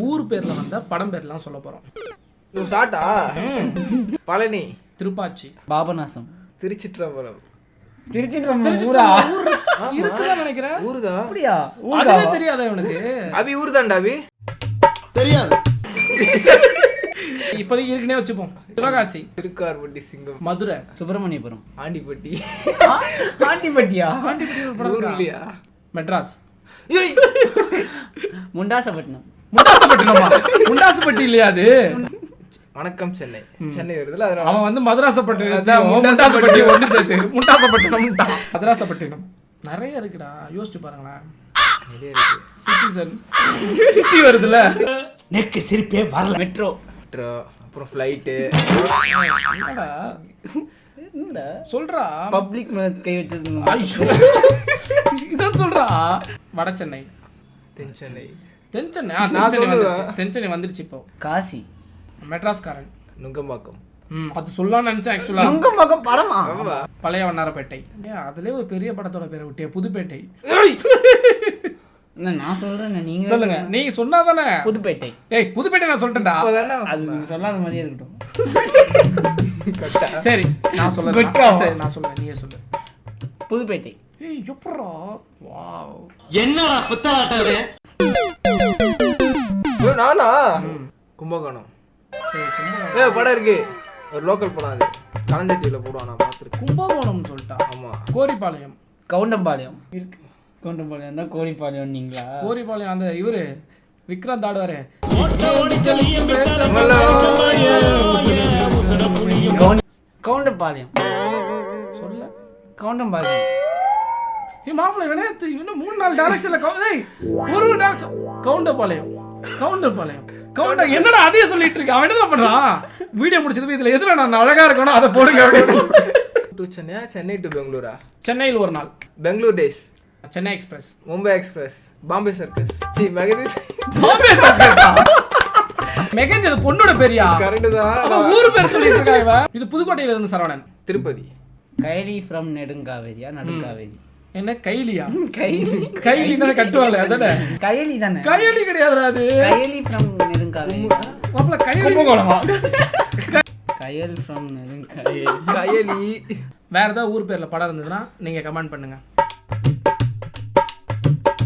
ஊர் பேர்ல வந்த படம் பேர்லாம் சொல்ல போறோம். ஸ்டார்ட்டா? பழனி, திருப்பாச்சி, பாபநாசம், திருச்சிற்றம்பலம். திருச்சிற்றம்பலம் ஊரா இருக்குதான் நினைக்கிறேன். ஊருதா? அப்படியா? அதுவே தெரியாதா இவனுக்கு? அபி ஊர் தான்டா. அபி தெரியாது. இப்போதைக்கு இருக்குன்னே வச்சுப்போம். சிவகாசி, திருக்கார்பட்டி, சிங்கம், மதுரை, சுப்பிரமணியபுரம், ஆண்டிப்பட்டி. ஆண்டிப்பட்டியா? இல்லையா? மெட்ராஸ், முண்டாசப்பட்டினம். முண்டாசுப்பட்டி இல்லையா அது? வணக்கம் சென்னை. சென்னை வருதுல, அதனால அவன் வந்து மதராசப்பட்டினம் ஒன்று சேர்த்து முண்டாசப்பட்டினம். மதராசப்பட்டினம் நிறைய இருக்குடா, யோசிச்சு பாருங்களேன். நிறைய இருக்கு. சிட்டிசன் சிட்டி வருதுல, நெக்கு சிரிப்பே வரல. மெட்ரோ, அப்புறம் ஃப்ளைட்டு. என்னடா சொல்றா? பப்ளிக் மேல கை வச்சது. இதான் சொல்றா. வட சென்னை, தென் சென்னை. தென்சென்னை வந்துருச்சு இப்போ. காசி, மெட்ராஸ்காரன், நுங்கம்பாக்கம். அது சொல்லலாம்னு நினைச்சேன் ஆக்சுவலா. நுங்கம்பாக்கம் படமா? பழைய வண்ணாரப்பேட்டை. அதுலயே ஒரு பெரிய படத்தோட பேரை விட்டிய, புதுப்பேட்டை. நான் சொல்றேன், நீங்க சொல்லுங்க. நீங்க சொன்னாதானே. புதுப்பேட்டை. ஏய், புதுப்பேட்டை நான் சொல்லிட்டேன்டா. அது சொல்லாத மாதிரியே இருக்கட்டும். சரி, நான் சொல்றேன். சரி, நான் சொல்றேன், நீயே சொல்லு. புதுப்பேட்டை. ஏய், எப்பறா? வாவ், என்னடா புத்தாட்டது? நானா? கும்பகோணம். படம் இருக்கு, ஒரு லோக்கல் படம். அது கலைஞர் டிவில போடுவான், நான் பார்த்துருக்கேன். கும்பகோணம்னு சொல்லிட்டா. ஆமா. கோரிப்பாளையம், கவுண்டம்பாளையம் இருக்கு. கவுண்டம்பாளையம் தான் கோரிப்பாளையம். நீங்களா? கோரிப்பாளையம் அந்த இவரு விக்ராந்த் ஆடுவாரு. கவுண்டம்பாளையம் சொல்ல. கவுண்டம்பாளையம். மாப்பிள்ளை வினயத்து இன்னும் 3-4 டைரக்ஷன்ல ஒரு டைரக்ஷன். கவுண்டர்பாளையம். கவுண்டர் என்னடா அதையே சொல்லிட்டு இருக்க? அவன் என்ன பண்றான்? வீடியோ முடிச்சது இதுல எதுல நான் அழகா இருக்கணும் அதை போடுங்க அப்படின்னு. டு சென்னையா? சென்னை டு பெங்களூரா? சென்னையில் ஒரு நாள், பெங்களூர் டேஸ், சென்னை எக்ஸ்பிரஸ், மும்பை எக்ஸ்பிரஸ், பாம்பே சர்க்கஸ். பாம்பே சர்க்கஸ். மெகந்தி அது பொண்ணோட பேரியா? கரெக்ட் தான். அவன் ஊர் பேர் சொல்லிட்டு இருக்கா இவன். இது புதுக்கோட்டையில இருந்து சரவணன். திருப்பதி. கைலி ஃப்ரம் நெடுங்காவேரியா? நடுங்காவேரி. என்ன கைலியா? கைலி கட்டுவாங்களே அதானே? கைலி தானே? கைலி கிடையாதுடா அது. கைலி ஃப்ரம் நெடுங்காவேரி. மாப்பிள்ளை கைலி. கயல் ஃப்ரம் நெடுங்காவேரி. கயலி. வேற ஏதாவது ஊர் பேர்ல படம் இருந்ததுன்னா நீங்க கமெண்ட் பண்ணுங்க.